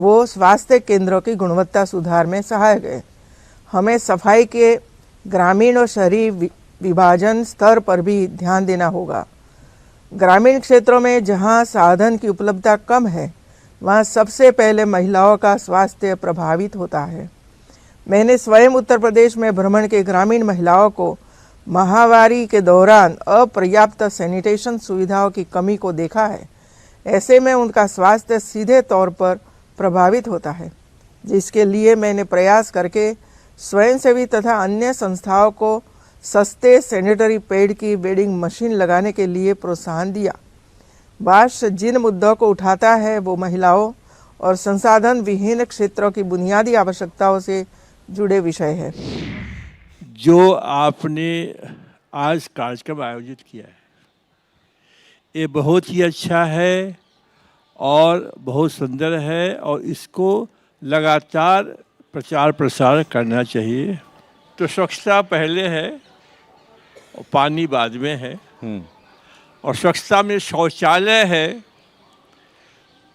वो स्वास्थ्य केंद्रों की गुणवत्ता सुधार में सहायक है। हमें सफाई के ग्रामीण और शहरी विभाजन स्तर पर भी ध्यान देना होगा। ग्रामीण क्षेत्रों में जहां साधन की उपलब्धता कम है, वहां सबसे पहले महिलाओं का स्वास्थ्य प्रभावित होता है। मैंने स्वयं उत्तर प्रदेश में भ्रमण के ग्रामीण महिलाओं को महामारी के दौरान अपर्याप्त सैनिटेशन सुविधाओं की कमी को देखा है। ऐसे में उनका स्वास्थ्य सीधे तौर पर प्रभावित होता है, जिसके लिए मैंने प्रयास करके स्वयंसेवी तथा अन्य संस्थाओं को सस्ते सैनिटरी पैड की वेडिंग मशीन लगाने के लिए प्रोत्साहन दिया। बाश जिन मुद्दों को उठाता है वो महिलाओं और संसाधन विहीन क्षेत्रों की बुनियादी आवश्यकताओं से जुड़े विषय है। जो आपने आज कार्यक्रम आयोजित किया है, ये बहुत ही अच्छा है और बहुत सुंदर है और इसको लगातार प्रचार प्रसार करना चाहिए। तो स्वच्छता पहले है और पानी बाद में है। और स्वच्छता में शौचालय है,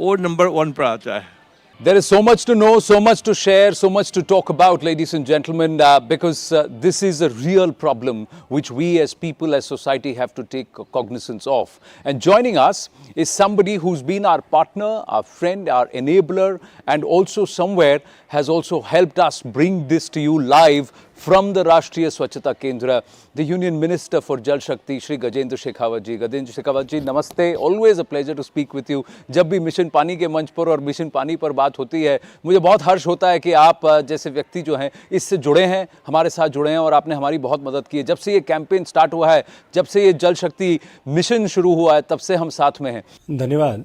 वो नंबर 1 पर आता है। There is so much to know, so much to share, so much to talk about, ladies and gentlemen, because this is a real problem which we as people, as society have to take cognizance of. And joining us is somebody who's been our partner, our friend, our enabler, and also somewhere has also helped us bring this to you live from the Rashtriya Swachhata Kendra, the Union Minister for Jal Shakti, Shri Gajendra Shekhawat ji. Gajendra Shekhawat ji, namaste. Always a pleasure to speak with you. जब भी mission पानी के मंच पर और mission पानी पर बात होती है, मुझे बहुत हर्ष होता है कि आप जैसे व्यक्ति जो हैं इससे जुड़े हैं, हमारे साथ जुड़े हैं और आपने हमारी बहुत मदद की है। जब से ये कैंपेन स्टार्ट हुआ है, जब से ये जल शक्ति मिशन शुरू हुआ है, तब से हम साथ में हैं। धन्यवाद।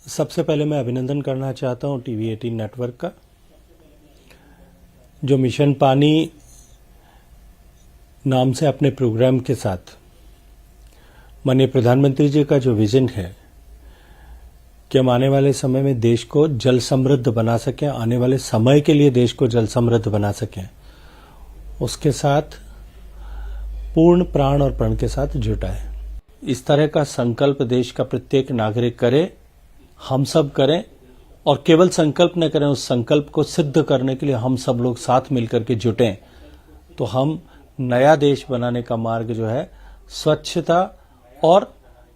सबसे पहले मैं अभिनंदन करना चाहता हूँ टीवी 18 नेटवर्क का, जो मिशन पानी नाम से अपने प्रोग्राम के साथ माननीय प्रधानमंत्री जी का जो विजन है कि हम आने वाले समय में देश को जल समृद्ध बना सकें, आने वाले समय के लिए देश को जल समृद्ध बना सकें, उसके साथ पूर्ण प्राण और प्रण के साथ जुटा है। इस तरह का संकल्प देश का प्रत्येक नागरिक करे, हम सब करें, और केवल संकल्प न करें, उस संकल्प को सिद्ध करने के लिए हम सब लोग साथ मिलकर के जुटें, तो हम नया देश बनाने का मार्ग जो है स्वच्छता और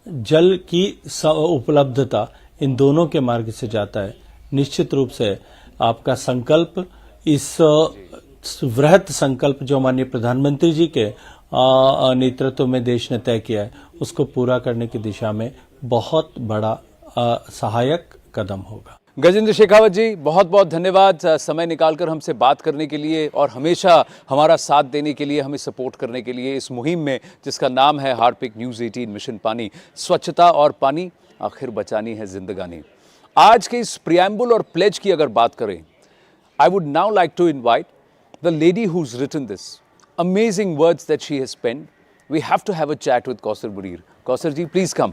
जल की उपलब्धता, इन दोनों के मार्ग से जाता है। निश्चित रूप से आपका संकल्प, इस वृहत संकल्प जो माननीय प्रधानमंत्री जी के नेतृत्व में देश ने तय किया है, उसको पूरा करने की दिशा में बहुत बड़ा सहायक कदम होगा। गजेंद्र शेखावत जी, बहुत बहुत धन्यवाद समय निकालकर हमसे बात करने के लिए और हमेशा हमारा साथ देने के लिए, हमें सपोर्ट करने के लिए इस मुहिम में जिसका नाम है हार्पिक न्यूज़ 18 मिशन पानी। स्वच्छता और पानी, आखिर बचानी है जिंदगानी। आज के इस प्रियम्बल और प्लेज की अगर बात करें, I would now like to invite the lady whose written this amazing words that she has penned. We have to have a chat with Kausar Burir. Kausar ji, please come.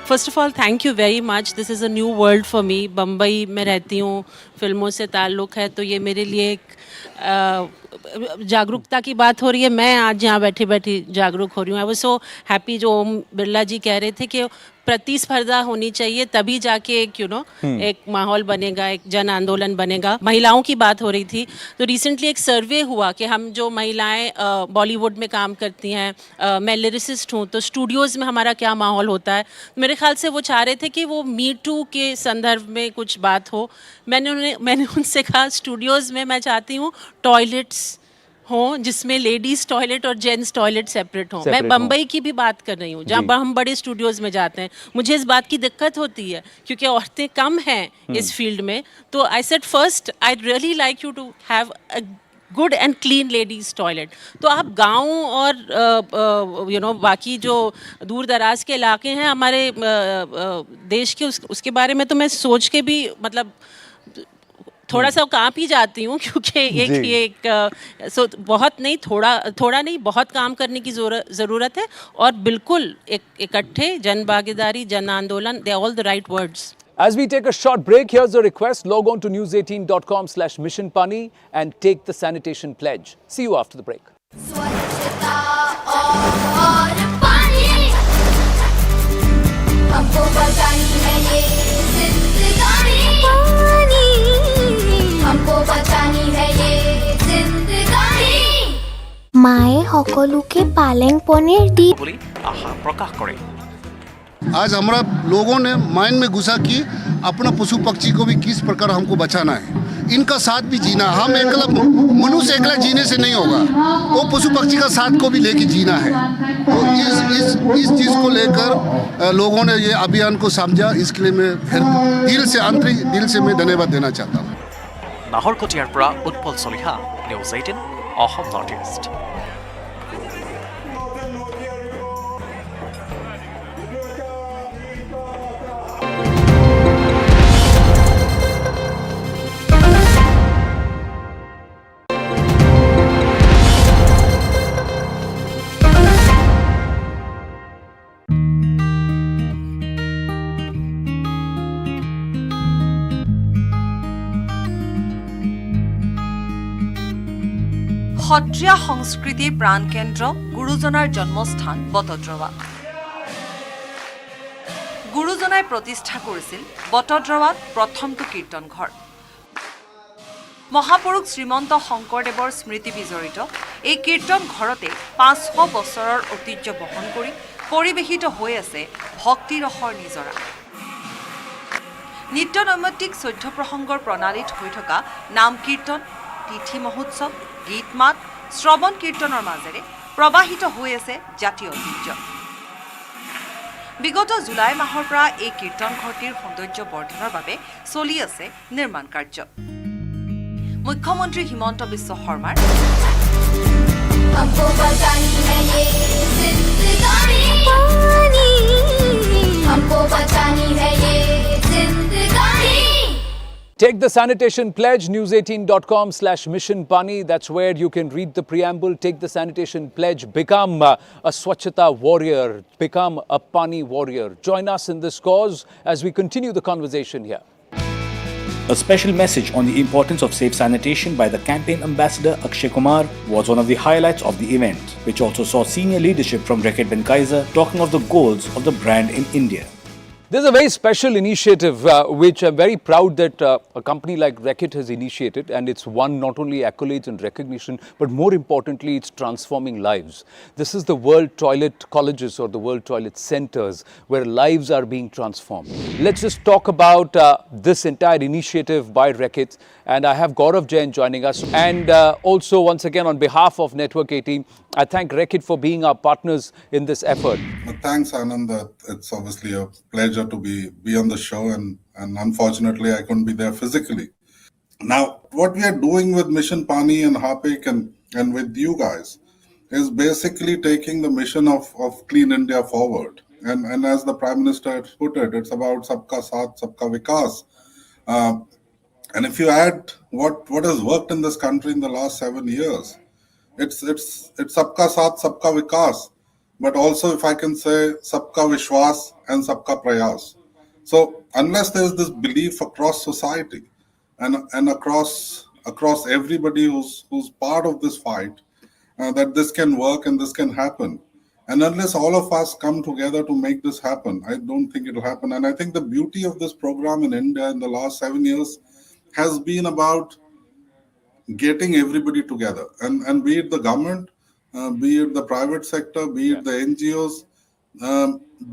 First of all thank you very much. This is a new world for me. Bombay में रहती हूँ, फिल्मों से ताल्लुक़ है, तो ये मेरे लिए एक जागरूकता की बात हो रही है। मैं आज यहाँ बैठी बैठी जागरूक हो रही हूँ। आई वाज सो हैप्पी, जो ओम बिरला जी कह रहे थे कि प्रतिस्पर्धा होनी चाहिए, तभी जाके एक एक माहौल बनेगा, एक जन आंदोलन बनेगा। महिलाओं की बात हो रही थी, तो रिसेंटली एक सर्वे हुआ कि हम जो महिलाएं बॉलीवुड में काम करती हैं, मैं लिरिसिस्ट हूँ, तो स्टूडियोज़ में हमारा क्या माहौल होता है। मेरे ख्याल से वो चाह रहे थे कि वो मी टू के संदर्भ में कुछ बात हो। मैंने उनसे कहा, स्टूडियोज़ में मैं चाहती हूँ टॉयलेट्स हो जिसमें लेडीज़ टॉयलेट और जेंट्स टॉयलेट सेपरेट हो। मैं बम्बई की भी बात कर रही हूँ, जहाँ हम बड़े स्टूडियोज़ में जाते हैं। मुझे इस बात की दिक्कत होती है क्योंकि औरतें कम हैं इस फील्ड में। तो I said first I really like you to have a good and clean ladies toilet. तो आप गांव और बाकी जो दूर दराज के इलाके हैं हमारे देश के, उसके बारे में तो मैं सोच के भी मतलब थोड़ा सा कांप ही जाती हूँ, क्योंकि बहुत नहीं, थोड़ा नहीं, बहुत काम करने की ज़रूरत है। और बिल्कुल एक इकट्ठे जन भागीदारी, जन आंदोलन, they all the right words. As we take a short break, here's a request. Log on to news18.com/missionpani and take the sanitation pledge. See you after the break. स्वच्छता और पानी সকলোকে পালেং পনীৰ দি বুলি আশা প্ৰকাশ কৰে। आज हमारा लोगों ने माइंड में घुसा कि अपना पशु पक्षी को भी किस प्रकार हमको बचाना है, इनका साथ भी जीना। हम एकला मनुष्य एकला जीने से नहीं होगा, वो पशु पक्षी का साथ को भी लेके जीना है। तो इस चीज़ को लेकर लोगों ने ये अभियान को समझा, इसके लिए मैं फिर आंतरिक दिल से मैं धन्यवाद देना चाहता हूँ। নাহৰকটীয়াৰ পৰা উৎপল চলিহা, নিউজ 18 অসম নৰ্থ ইষ্ট। সত্ৰীয়া সংস্কৃতিৰ প্ৰাণকেন্দ্ৰ গুৰুজনাৰ জন্মস্থান বটদ্ৰৱা। গুৰুজনাই প্ৰতিষ্ঠা কৰিছিল বটদ্ৰৱাত প্ৰথমটো কীৰ্তন ঘৰ। মহাপুৰুষ শ্ৰীমন্ত শংকৰদেৱৰ স্মৃতি বিজড়িত এই কীৰ্তন ঘৰতে 500 বছৰৰ ঐতিহ্য বহন কৰি পৰিৱেশিত হৈ আছে ভক্তিৰসৰ নিজৰা। নিত্য নৈমিত্তিক 14 প্ৰসংগৰ প্ৰণালীত হৈ থকা নাম কীৰ্তন, তিথি মহোৎসৱ, গীত মাত, শ্ৰৱণ কীৰ্তনৰ মাজেৰে প্ৰবাহিত হৈ আছে জাতীয় ঐতিহ্য। বিগত জুলাই মাহৰ পৰা এই কীৰ্তন ঘৰটিৰ সৌন্দৰ্য বৰ্ধনৰ বাবে চলি আছে নিৰ্মাণ কাৰ্য। মুখ্যমন্ত্ৰী হিমন্ত বিশ্ব শৰ্মাৰ Take the sanitation pledge, news18.com/Mission Pani. That's where you can read the preamble. Take the sanitation pledge. Become a Swachhata warrior. Become a Pani warrior. Join us in this cause as we continue the conversation here. A special message on the importance of safe sanitation by the campaign ambassador Akshay Kumar was one of the highlights of the event, which also saw senior leadership from Reckitt Benckiser talking of the goals of the brand in India. There's a very special initiative which I'm very proud that a company like Reckitt has initiated, and it's won not only accolades and recognition, but more importantly, it's transforming lives. This is the World Toilet Colleges or the World Toilet Centers where lives are being transformed. Let's just talk about this entire initiative by Reckitt, and I have Gaurav Jain joining us. And also, once again, on behalf of Network 18, I thank Reckitt for being our partners in this effort. Thanks, Anand. It's obviously a pleasure to be on the show, and unfortunately I couldn't be there physically. Now, what we are doing with Mission Pani and Harpik and with you guys is basically taking the mission of Clean India forward. And as the Prime Minister has put it, it's about Sabka Saath, Sabka Vikas. And if you add what has worked in this country in the last 7 years, it's Sabka Saath, Sabka Vikas. But also, if I can say, Sabka Vishwas and Sabka Prayas. So, unless there is this belief across society and across everybody who's part of this fight, that this can work and this can happen, and unless all of us come together to make this happen, I don't think it will happen. And I think the beauty of this program in India in the last 7 years has been about getting everybody together, and be it the government, be it the private sector, be it the NGOs,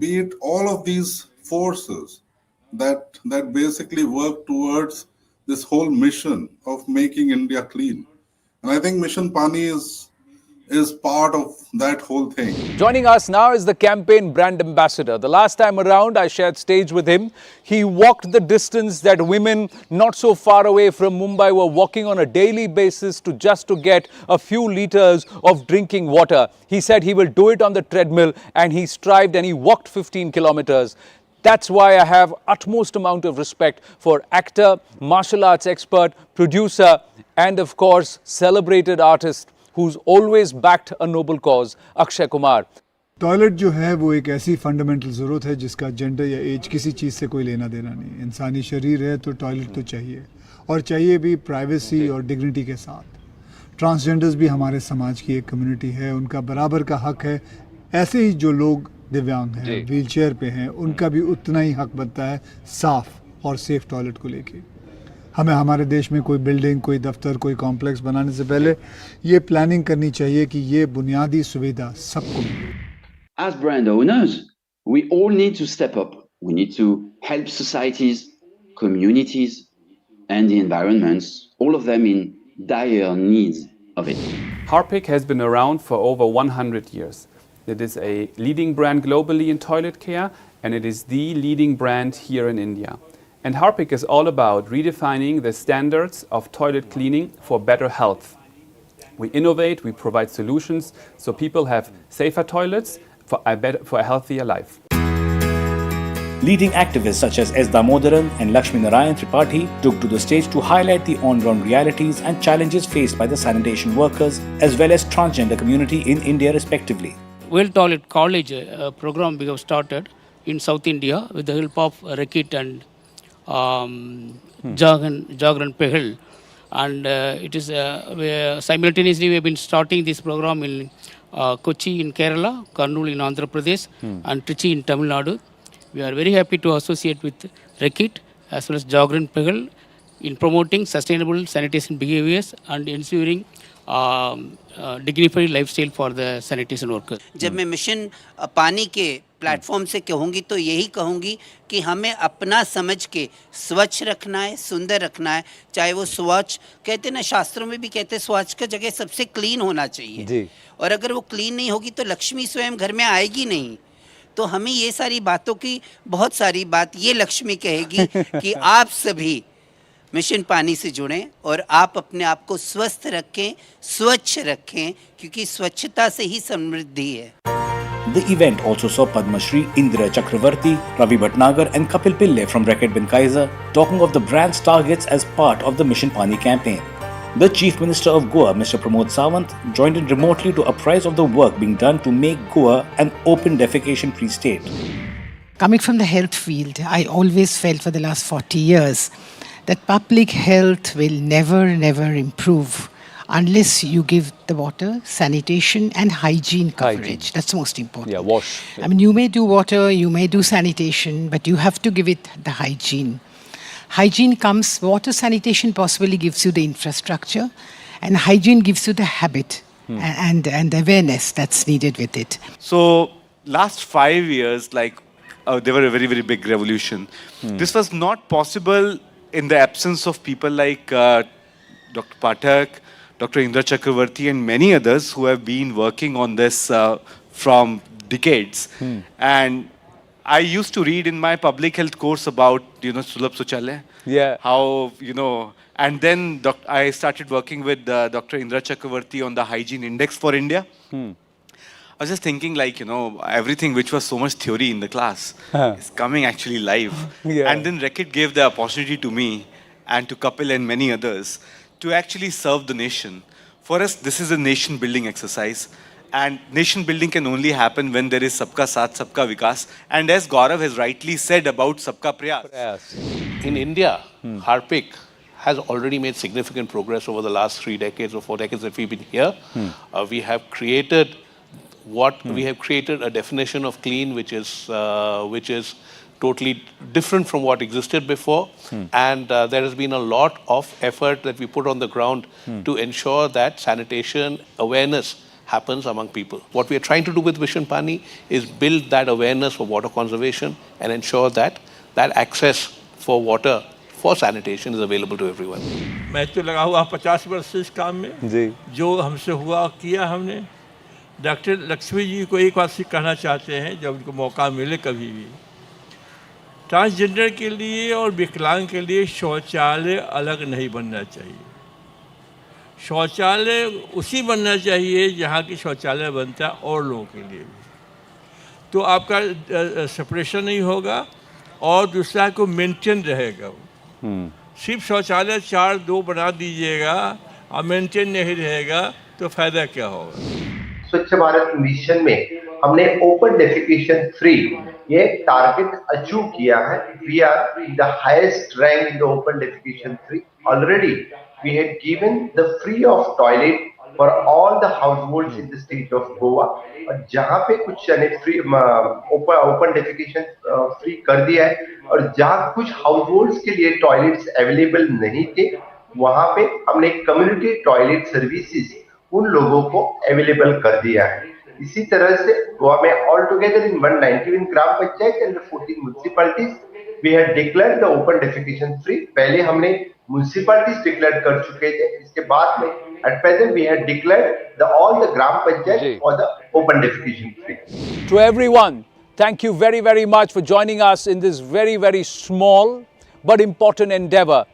be it all of these forces that basically work towards this whole mission of making India clean. And I think Mission Pani is part of that whole thing. Joining us now is the campaign brand ambassador. The last time around, I shared stage with him. He walked the distance that women not so far away from Mumbai were walking on a daily basis to get a few liters of drinking water. He said he will do it on the treadmill, and he strived and he walked 15 kilometers. That's why I have utmost amount of respect for actor, martial arts expert, producer, and of course, celebrated artist who's always backed a noble cause, Akshay Kumar. Toilet जो है वो एक ऐसी fundamental ज़रूरत है जिसका gender या as किसी चीज़ से कोई लेना देना नहीं। इंसानी शरीर है तो टॉयलेट तो चाहिए, और चाहिए भी प्राइवेसी और डिग्निटी के साथ। ट्रांसजेंडर्स भी हमारे समाज की एक कम्युनिटी है, उनका बराबर का हक है। ऐसे ही जो लोग दिव्यांग हैं, व्हीलचेयर पे हैं, उनका भी उतना ही हक बनता है साफ और सेफ टॉयलेट को लेके। हमें हमारे देश में कोई बिल्डिंग, कोई दफ्तर, कोई कॉम्प्लेक्स बनाने से पहले ये प्लानिंग करनी चाहिए कि ये बुनियादी सुविधा सबको मिले। As brand owners, we all need to step up. We need to help societies, communities, and the environments, all of them in dire needs of it. Harpic has been around for over 100 years. It is a leading brand globally in toilet care, and it is the leading brand here in India. And Harpic is all about redefining the standards of toilet cleaning for better health. We innovate, we provide solutions so people have safer toilets for a healthier life. Leading activists such as S. Damodaran and Lakshmi Narayan Tripathi took to the stage to highlight the on-ground realities and challenges faced by the sanitation workers as well as transgender community in India respectively. World Toilet College program we have started in South India with the help of Rekit and Jagran Pehal. And it is simultaneously we have been starting this program in Kochi in Kerala, Kurnool in Andhra Pradesh and Trichy in Tamil Nadu. We are very happy to associate with Rekit as well as Jagran Pehal in promoting sustainable sanitation behaviors and ensuring dignified lifestyle for the sanitation workers. जब मैं mission पानी के platform से कहूँगी तो यही कहूँगी कि हमें अपना समझ के स्वच्छ रखना है, सुंदर रखना है, चाहे वो स्वच्छ कहते हैं ना, शास्त्रों में भी कहते हैं स्वच्छ का जगह सबसे क्लीन होना चाहिए जी। और अगर वो क्लीन नहीं होगी तो लक्ष्मी स्वयं घर में आएगी नहीं। तो हमें ये सारी बातों की बहुत सारी बात ये लक्ष्मी कहेगी कि आप सभी मिशन पानी से जुड़ें और आप अपने आप को स्वस्थ रखें, स्वच्छ रखें, क्योंकि स्वच्छता से ही समृद्धि है। The event also saw Padma Shri Indira Chakravarti, Ravi Bhatnagar and Kapil Pillai from Reckitt Benckiser talking of the brand's targets as part of the Mission Pani campaign. The Chief Minister of Goa, Mr. Pramod Sawant, joined in remotely to apprise of the work being done to make Goa an open defecation-free state. Coming from the health field, I always felt for the last 40 years that public health will never improve unless you give the water, sanitation and hygiene coverage. That's most important. Yeah, wash. Yeah. I mean, you may do water, you may do sanitation, but you have to give it the hygiene. Hygiene comes, water sanitation possibly gives you the infrastructure, and hygiene gives you the habit and the awareness that's needed with it. So, last 5 years, they were a very, very big revolution. This was not possible in the absence of people like Dr. Pathak, Dr. Indra Chakravarti and many others who have been working on this from decades. And I used to read in my public health course about, Sulabh Shauchalaya. Yeah. How, and then I started working with Dr. Indra Chakravarti on the hygiene index for India. I was just thinking everything which was so much theory in the class is coming actually live. Yeah. And then Rekit gave the opportunity to me and to Kapil and many others to actually serve the nation. For us, this is a nation building exercise. And nation building can only happen when there is Sabka Saath, Sabka Vikas. And as Gaurav has rightly said about Sabka Prayas. In India, Harpic has already made significant progress over the last 3 decades or 4 decades that we've been here. We have created a definition of clean which is totally different from what existed before. And there has been a lot of effort that we put on the ground to ensure that sanitation awareness happens among people. What we are trying to do with Mission Pani is build that awareness for water conservation and ensure that access for water for sanitation is available to everyone. मैं तो लगा हुआ 50 वर्ष से इस काम में जी। जो हमसे हुआ किया हमने। डॉक्टर लक्ष्मी जी को एक बात कहना चाहते हैं, जब उनको मौका मिले कभी भी, ट्रांसजेंडर के लिए और विकलांग के लिए शौचालय अलग नहीं बनना चाहिए। शौचालय उसी बनना चाहिए जहाँ की शौचालय बनता है और लोगों के लिए भी, तो आपका सेपरेशन नहीं होगा और दूसरा को मेंटेन रहेगा। सिर्फ शौचालय 4-2 बना दीजिएगा और मेंटेन नहीं रहेगा तो फायदा क्या होगा। स्वच्छ भारत मिशन में हमने ओपन डेफिकेशन फ्री ये टारगेट अचीव किया है। We are the highest rank in the open defecation free. Already we had given the free of toilet for all the households in the state of Goa. और जहाँ पे कुछ free open defecation free कर दिया है और जहाँ कुछ हाउसहोल्ड्स के लिए टॉयलेट्स अवेलेबल नहीं थे वहाँ पे हमने कम्युनिटी टॉयलेट सर्विसेज उन लोगों को अवेलेबल कर दिया है। इसी तरह से गोवा में all together in 191 gram panchayat and 14 municipalities we have declared the open defecation free. पहले हमने म्युनिसिपैलिटीज डिक्लेयर कर चुके थे, इसके बाद में at present we have declared all the gram panchayat for the open defecation free. To everyone, thank you very, very much for joining us in this very, very small but important endeavor.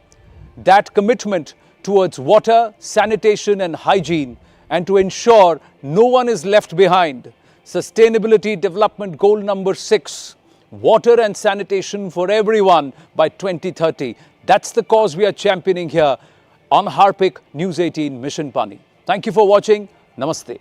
That commitment towards water, sanitation and hygiene, and to ensure no one is left behind. Sustainability Development Goal number 6, water and sanitation for everyone by 2030. That's the cause we are championing here on Harpic News 18 Mission Pani. Thank you for watching. Namaste.